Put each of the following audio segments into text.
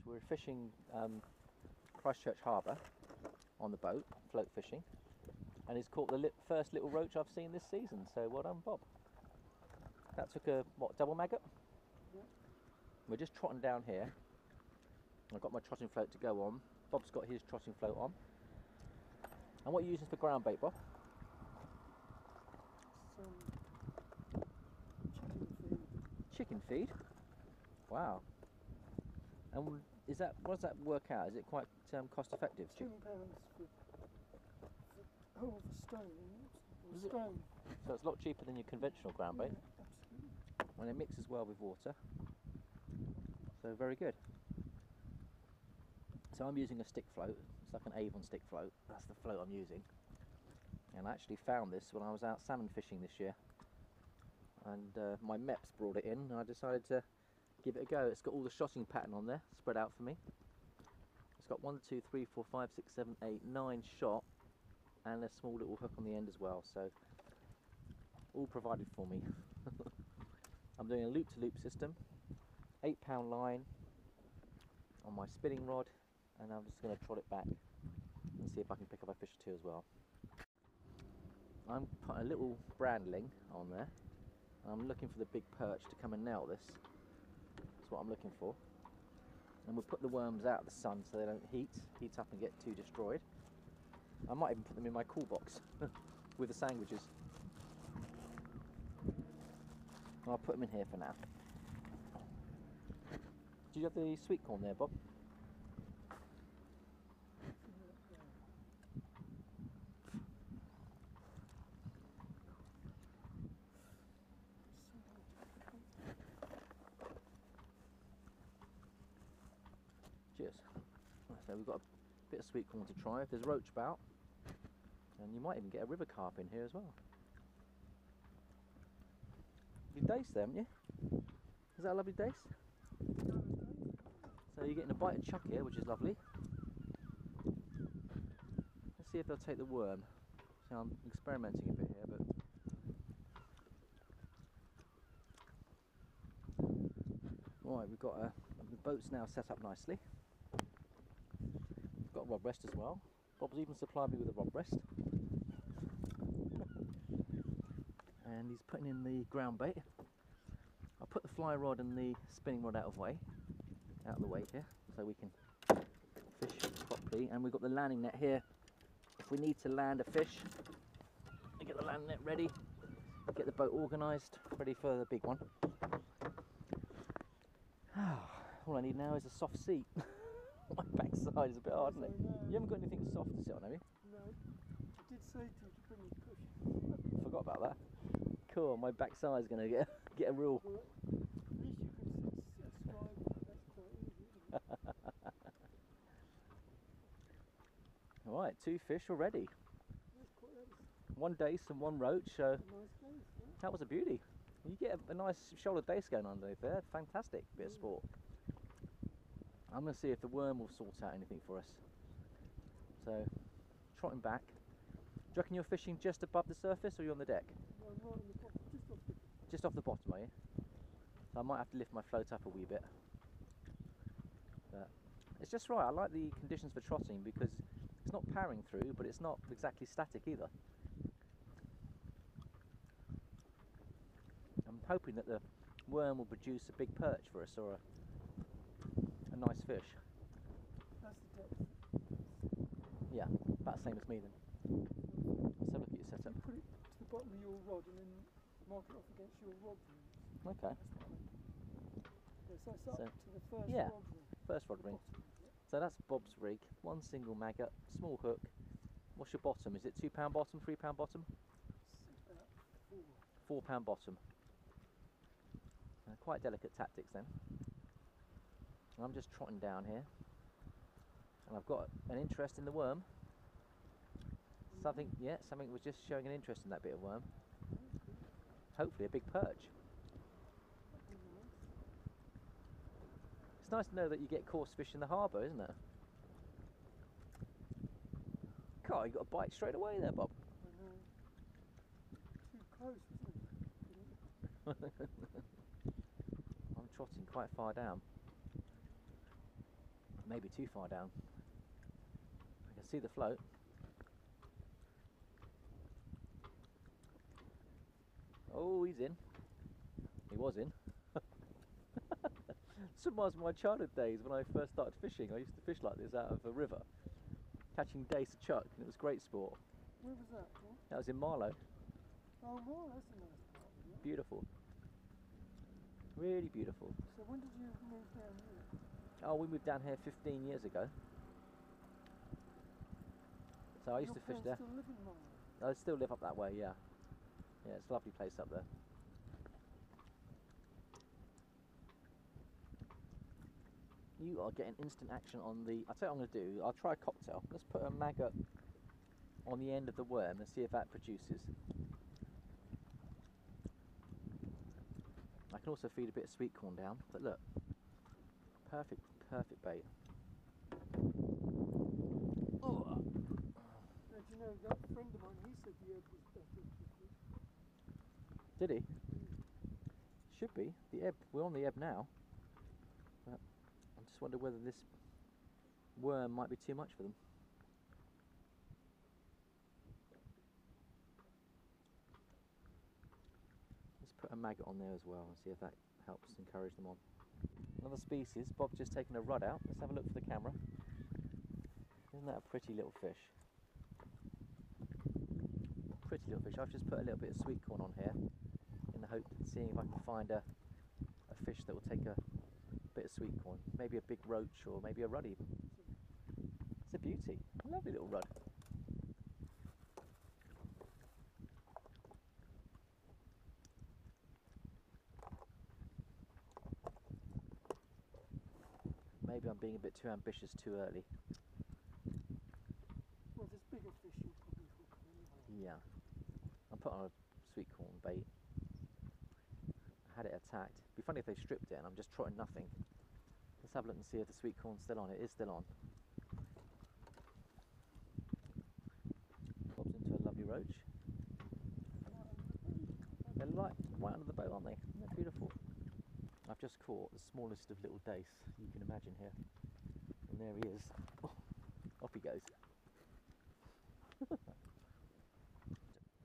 We're fishing Christchurch Harbour on the boat, float fishing, and he's caught the first little roach I've seen this season, so well done, Bob. That took a, what, double maggot? Yeah. We're just trotting down here. I've got my trotting float to go on. Bob's got his trotting float on. And what are you using for ground bait, Bob? Some chicken feed. Chicken feed? Wow. And is that, what does that work out? Is it quite cost effective? £10 for half a stone. Or stone. So it's a lot cheaper than your conventional ground bait. Yeah, absolutely. And it mixes well with water. So very good. So I'm using a stick float. It's like an Avon stick float. That's the float I'm using. And I actually found this when I was out salmon fishing this year. And my Meps brought it in and I decided to give it a go. It's got all the shotting pattern on there, spread out for me. It's got 1, 2, 3, 4, 5, 6, 7, 8, 9 shot and a small little hook on the end as well. So all provided for me. I'm doing a loop-to-loop system, 8-pound line on my spinning rod, and I'm just going to trot it back and see if I can pick up a fish or two as well. I'm putting a little brandling on there. I'm looking for the big perch to come and nail this. That's what I'm looking for. And we'll put the worms out of the sun so they don't heat up and get too destroyed. I might even put them in my cool box with the sandwiches. I'll put them in here for now. Do you have the sweet corn there, Bob? Cheers. So we've got a bit of sweet corn to try. If there's roach about, and you might even get a river carp in here as well. You've daced them, haven't you? Is that a lovely dace? So you're getting a bite of chuck here, which is lovely. Let's see if they'll take the worm. So I'm experimenting a bit here, but right, we've got the boat's now set up nicely. We've got a rod rest as well. Bob's even supplied me with a rod rest. And he's putting in the ground bait. I'll put the fly rod and the spinning rod out of the way here, so we can fish properly. And we've got the landing net here. If we need to land a fish, we get the landing net ready, get the boat organised, ready for the big one. All I need now is a soft seat. My backside is a bit hard, isn't it? You haven't got anything soft to sit on, have you? No. I did say to you to bring a cushion. Forgot about that. Cool, my backside is going to get a real... Well, at least you can sit astride. That's quite easy, isn't it? Alright, 2 fish already. That's quite nice. 1 dace and 1 roach, so Nice days, yeah. that was a beauty. You get a nice shoulder dace going underneath there. Fantastic bit of sport. I'm going to see if the worm will sort out anything for us. So, trotting back. Do you reckon you're fishing just above the surface or you're on the deck? No, I'm right on the bottom, Just off the bottom, are you? So I might have to lift my float up a wee bit. But it's just right. I like the conditions for trotting because it's not powering through, but it's not exactly static either. I'm hoping that the worm will produce a big perch for us or a nice fish. That's the depth. Yeah, about the same as me then. Let's have a look at your setup. You put it to the bottom of your rod and then mark it off against your rod ring. Okay. That's what I mean. Yeah, so it's up to the first yeah, rod ring. first rod ring. So that's Bob's rig. 1 single maggot, small hook. What's your bottom? Is it £2 bottom, £3 bottom? It's about 4. £4 bottom. Quite delicate tactics then. I'm just trotting down here, and I've got an interest in the worm. Something was just showing an interest in that bit of worm. Hopefully a big perch. It's nice to know that you get coarse fish in the harbour, isn't it? God, you got a bite straight away there, Bob. I know. Too close, wasn't it? I'm trotting quite far down. Maybe too far down. I can see the float. Oh, he's in. He was in. Some of my childhood days when I first started fishing, I used to fish like this out of a river, catching dace and chuck, and it was great sport. Where was that, Paul? That was in Marlow. Oh, well, that's a nice part of it. Beautiful. Really beautiful. So when did you move down here? Oh, we moved down here 15 years ago. So I used to fish there. Still live in Marlow? I still live up that way, yeah. Yeah, it's a lovely place up there. You are getting instant action on the... I'll tell you what I'm going to do. I'll try a cocktail. Let's put a maggot on the end of the worm and see if that produces. I can also feed a bit of sweet corn down, but look. Perfect bait. Oh. Now, do you know, that friend of mine, he said the ebb was better for fish. Did he? Should be. The ebb, we're on the ebb now. But I just wonder whether this worm might be too much for them. Let's put a maggot on there as well and see if that helps encourage them on. Another species. Bob's just taken a rod out. Let's have a look for the camera. Isn't that a pretty little fish? Pretty little fish. I've just put a little bit of sweet corn on here in the hope of seeing if I can find a fish that will take a bit of sweet corn. Maybe a big roach or maybe a rudd even. It's a beauty. A lovely little rudd. Maybe I'm being a bit too ambitious too early. Well, there's bigger fish you'll probably hook anyway. Yeah. I'm putting on a sweet corn bait. I had it attacked. It'd be funny if they stripped it and I'm just trotting nothing. Let's have a look and see if the sweet corn's still on. It is still on. Pops into a lovely roach. They're light, right under the boat, aren't they? They're beautiful. I've just caught the smallest of little dace you can imagine here. And there he is. Oh, off he goes.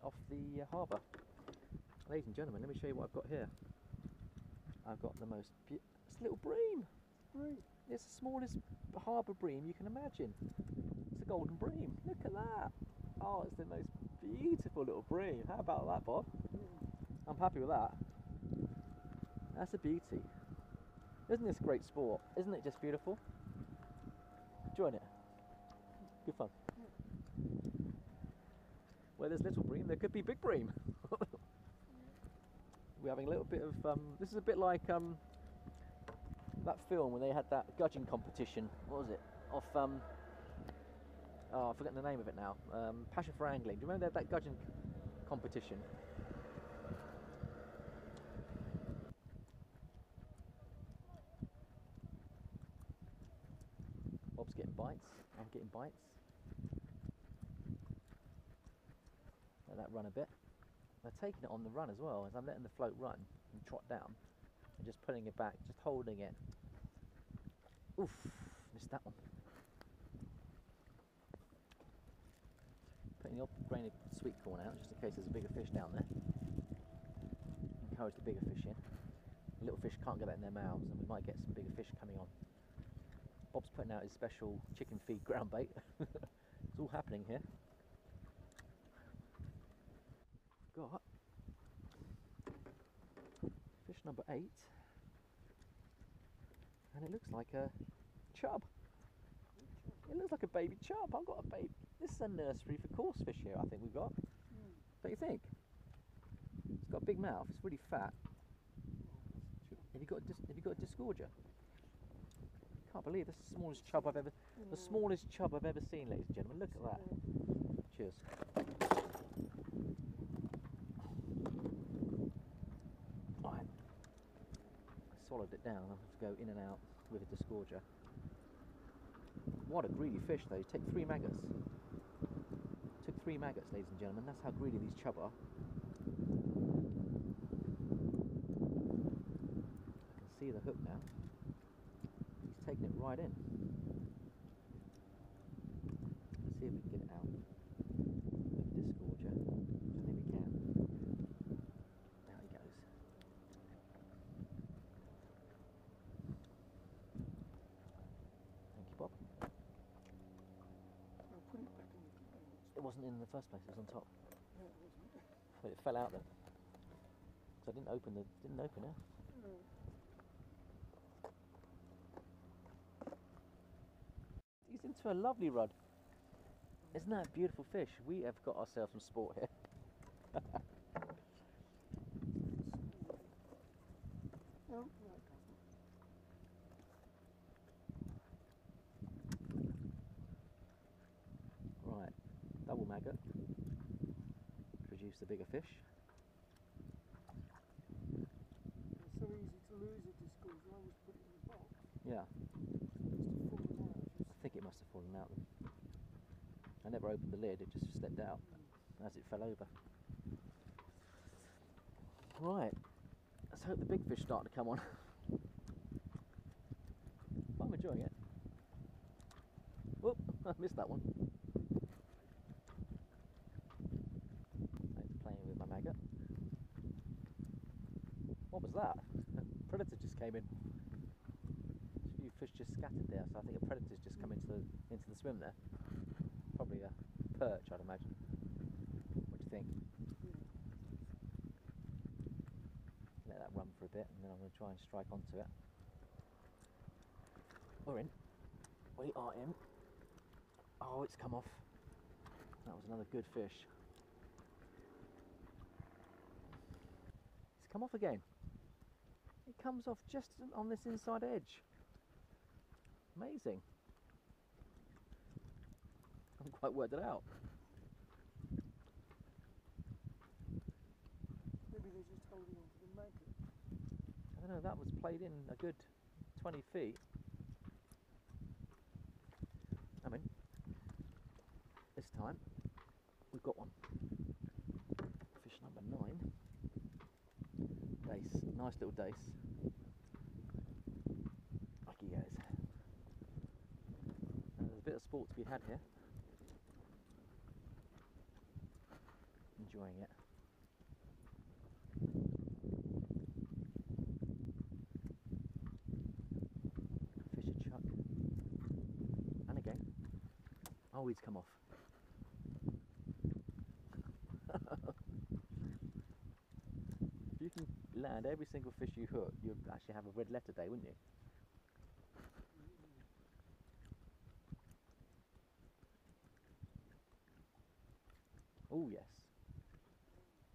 Off the harbour. Ladies and gentlemen, let me show you what I've got here. I've got the most it's a little bream. Bream. It's the smallest harbour bream you can imagine. It's a golden bream. Look at that. Oh, it's the most beautiful little bream. How about that, Bob? I'm happy with that. That's a beauty. Isn't this great sport? Isn't it just beautiful? Join it. Good fun. Where there's little bream, there could be big bream. We're having a little bit of, this is a bit like that film when they had that gudgeon competition. What was it? Off, oh, I've forgotten the name of it now. Passion for Angling. Do you remember that gudgeon competition? Bob's getting bites. I'm getting bites. Let that run a bit. They're taking it on the run as well, as I'm letting the float run and trot down and just putting it back, just holding it. Oof, missed that one. Putting the odd grain of sweet corn out just in case there's a bigger fish down there. Encourage the bigger fish in. The little fish can't get that in their mouths and we might get some bigger fish coming on. Bob's putting out his special chicken feed ground bait. It's all happening here. Got fish number 8 and it looks like a chub. It looks like a baby chub. I've got a baby. This is a nursery for coarse fish here, I think we've got. Don't you think? It's got a big mouth, it's really fat. Have you got a disgorger? Can't believe this is the smallest chub I've ever seen, ladies and gentlemen. Look at that. Cheers. Right. I swallowed it down. I have to go in and out with a disgorger. What a greedy fish though. Take 3 maggots. Took 3 maggots, ladies and gentlemen. That's how greedy these chub are. I can see the hook now. He's taking it right in. wasn't in the first place. It was on top. No, it wasn't. But it fell out then. So I didn't open it. No. He's into a lovely rod. Isn't that a beautiful fish? We have got ourselves some sport here. No, no, it doesn't. Right, double maggot. Produce the bigger fish. It's so easy to lose a disc. I always put it in the box. Yeah, Just to fall out. I think it must have fallen out then. I never opened the lid, it just slipped out as it fell over. Right, let's hope the big fish start to come on. I'm enjoying it. Whoop, I missed that one. It's playing with my maggot. What was that? A predator just came in. There's a few fish just scattered there, so I think a predator's just come into the swim there. Probably a perch, I'd imagine. What do you think? Let that run for a bit, and then I'm going to try and strike onto it. We're in. We are in. Oh, it's come off. That was another good fish. It's come off again. It comes off just on this inside edge. Amazing. I haven't quite worked it out. Maybe they're just holding on to the maggot. I don't know, that was played in a good 20 feet. I mean, this time we've got one. Fish number 9. Dace, nice little dace. Back he goes. There's a bit of sport to be had here. Enjoying it. Fish a chuck. And again. Oh, he's come off. If you can land every single fish you hook, you'd actually have a red letter day, wouldn't you? Oh yes.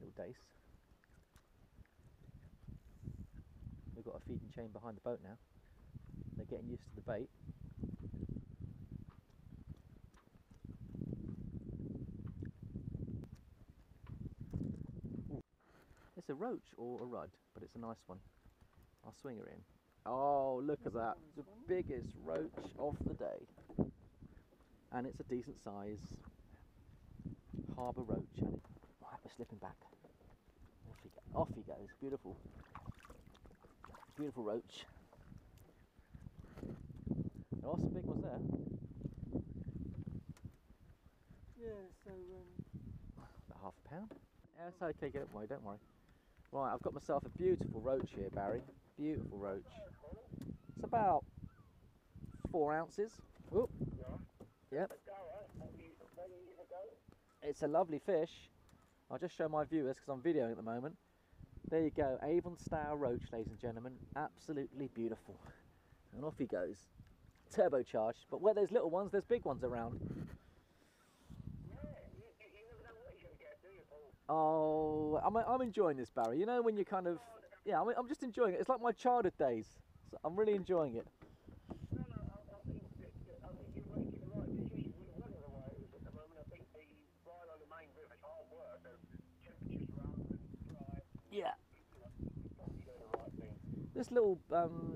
Little dace. We've got a feeding chain behind the boat now. They're getting used to the bait. Ooh. It's a roach or a rudd, but it's a nice one. I'll swing her in. Oh, look at that. The biggest roach of the day. And it's a decent size harbour roach. And right, we're slipping back. Off he goes. Beautiful. Beautiful roach. There are some big ones there. Yeah, so About half a pound. Yeah, it's okay, get it away, don't worry. Right, I've got myself a beautiful roach here, Barry. Beautiful roach. It's about 4 ounces. Oop. Yep. It's a lovely fish. I'll just show my viewers because I'm videoing at the moment. There you go, Avon style roach, ladies and gentlemen. Absolutely beautiful. And off he goes. Turbocharged. But where there's little ones, there's big ones around. Oh, I'm enjoying this, Barry. You know when you kind of, yeah, I'm just enjoying it. It's like my childhood days. So I'm really enjoying it. Yeah. This little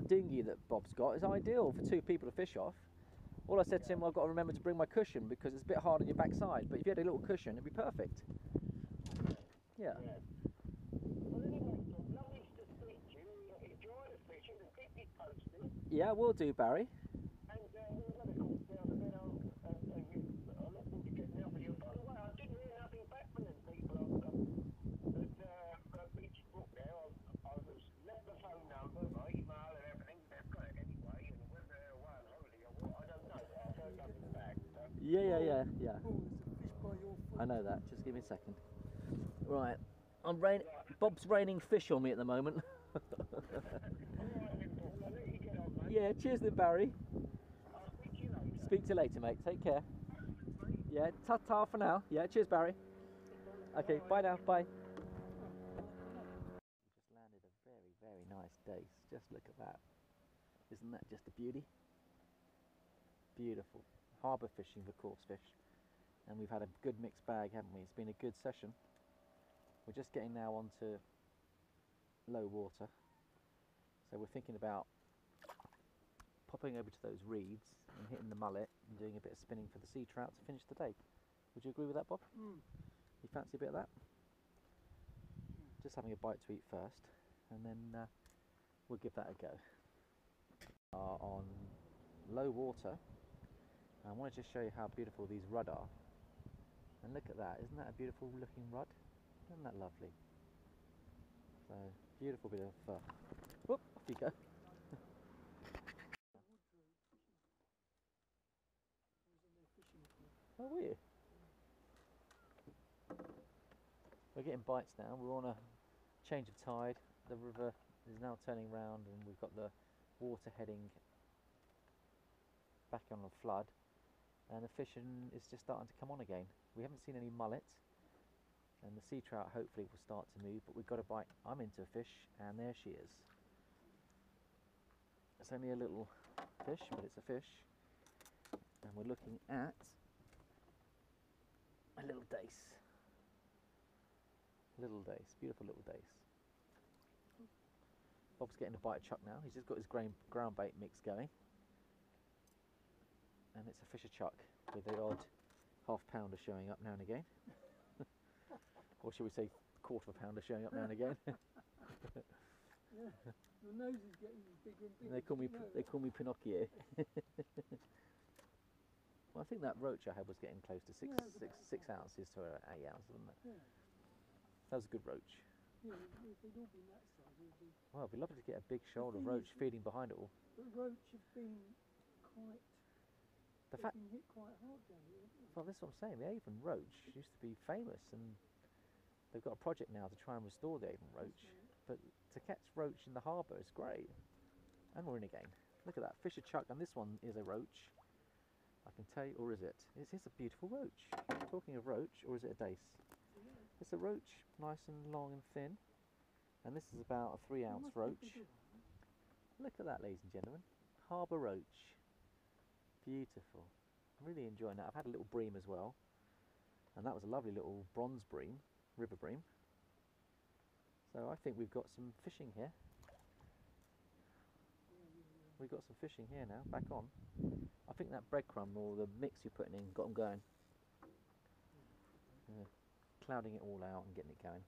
dinghy that Bob's got is ideal for 2 people to fish off. All I said to him, I've got to remember to bring my cushion because it's a bit hard on your backside, but if you had a little cushion, it'd be perfect. Yeah. Yeah, we'll do, Barry. oh, Yeah. there's a fish by your foot. I know that. Just give me a second. Right, Bob's raining fish on me at the moment. Yeah, cheers then, Barry. Speak to you later, mate. Take care. Yeah, ta-ta for now. Yeah, cheers, Barry. Okay, bye now. Bye. We just landed a very, very nice dace. Just look at that. Isn't that just a beauty? Beautiful. Harbour fishing for coarse fish. And we've had a good mixed bag, haven't we? It's been a good session. We're just getting now onto low water. So we're thinking about popping over to those reeds and hitting the mullet and doing a bit of spinning for the sea trout to finish the day. Would you agree with that, Bob? Mm. You fancy a bit of that? Just having a bite to eat first, and then we'll give that a go. On low water, and I want to just show you how beautiful these rudd are. And look at that, isn't that a beautiful looking rudd? Isn't that lovely? So, beautiful bit of, whoop, off you go. Oh, were you? We're getting bites now. We're on a change of tide. The river is now turning round and we've got the water heading back on a flood, and the fishing is just starting to come on again. We haven't seen any mullet, and the sea trout hopefully will start to move, but we've got a bite. I'm into a fish, and there she is. It's only a little fish, but it's a fish, and we're looking at a little dace. Little dace, beautiful little dace. Bob's getting a bite of chuck now. He's just got his ground bait mix going. And it's a fisher chuck with the odd half pounder showing up now and again. Or should we say quarter of a pounder showing up now and again. Yeah, your nose is getting bigger and bigger. They call me Pinocchio. Well, I think that roach I had was getting close to 6 ounces to 8 ounces, wasn't it? Yeah. That was a good roach. Yeah, if they'd all been that size, it would be... Well, it'd be lovely to get a big shoulder roach feeding behind it all. But roach have been quite... They've been hit quite hard down here. Well, that's what I'm saying. The Avon roach used to be famous, and they've got a project now to try and restore the Avon roach. But to catch roach in the harbour is great. And we're in again. Look at that, fisher chuck, and this one is a roach. I can tell you, or is it? It's a beautiful roach. Talking of roach, or is it a dace? It's a roach, nice and long and thin. And this is about a 3 ounce roach. Look at that, ladies and gentlemen. Harbour roach. Beautiful. I'm really enjoying that. I've had a little bream as well. And that was a lovely little bronze bream, river bream. So I think we've got some fishing here. We've got some fishing here now, back on. I think that breadcrumb or the mix you're putting in got them going. Yeah, clouding it all out and getting it going.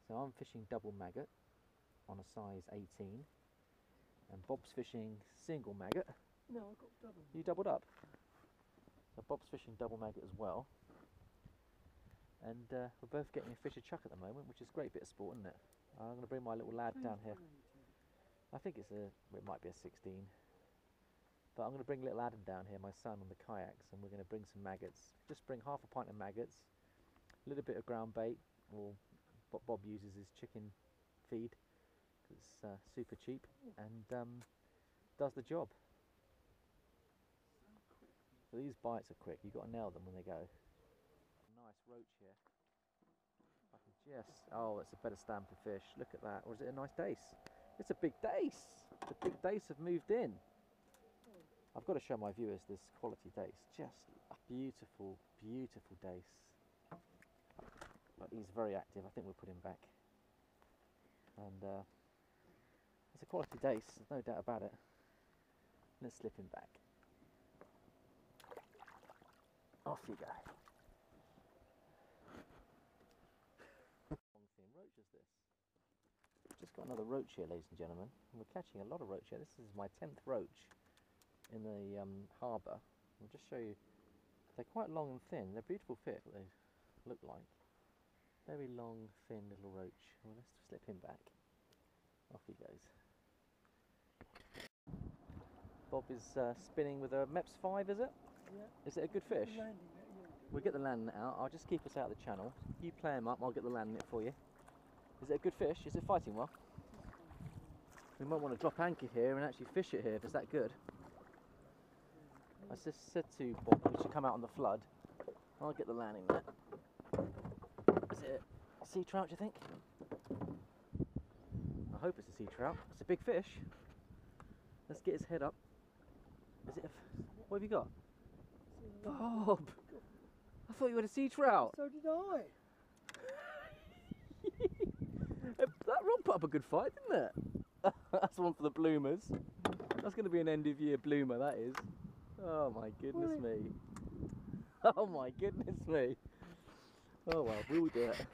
So I'm fishing double maggot on a size 18. And Bob's fishing single maggot. No, I got double. You doubled up? So Bob's fishing double maggot as well. And we're both getting a fisher chuck at the moment, which is a great bit of sport, isn't it? I'm going to bring my little lad down here. I think it might be a 16. But I'm going to bring little Adam down here, my son, on the kayaks, and we're going to bring some maggots. Just bring half a pint of maggots, a little bit of ground bait, or what Bob uses is chicken feed, because it's super cheap, and does the job. So these bites are quick, you've got to nail them when they go. Nice roach here. I can just, oh, it's a better stand for fish. Look at that. Or is it a nice dace? It's a big dace. The big dace have moved in. I've got to show my viewers this quality dace. Just a beautiful, beautiful dace. But he's very active. I think we'll put him back. And it's a quality dace, there's no doubt about it. Let's slip him back. Off you go. Long thin roach is this. Just got another roach here, ladies and gentlemen. And we're catching a lot of roach here. This is my 10th roach in the harbour. I'll just show you. They're quite long and thin. They're beautiful fish, what they look like. Very long, thin little roach. Well, let's slip him back. Off he goes. Bob is spinning with a MEPS 5, is it? Yeah. Is it a good fish? Landing that, yeah. We'll get the land net out. I'll just keep us out of the channel. You play him up, I'll get the land net for you. Is it a good fish? Is it fighting well? We might want to drop anchor here and actually fish it here if it's that good. I just said to Bob we should come out on the flood. I'll get the landing net. Is it a sea trout, do you think? I hope it's a sea trout. It's a big fish. Let's get his head up. Is it a what have you got? Bob! I thought you had a sea trout. So did I. That rod put up a good fight, didn't it? That's one for the bloomers. That's going to be an end of year bloomer, that is. Oh my goodness me. Oh my goodness me. Oh well, we'll do it.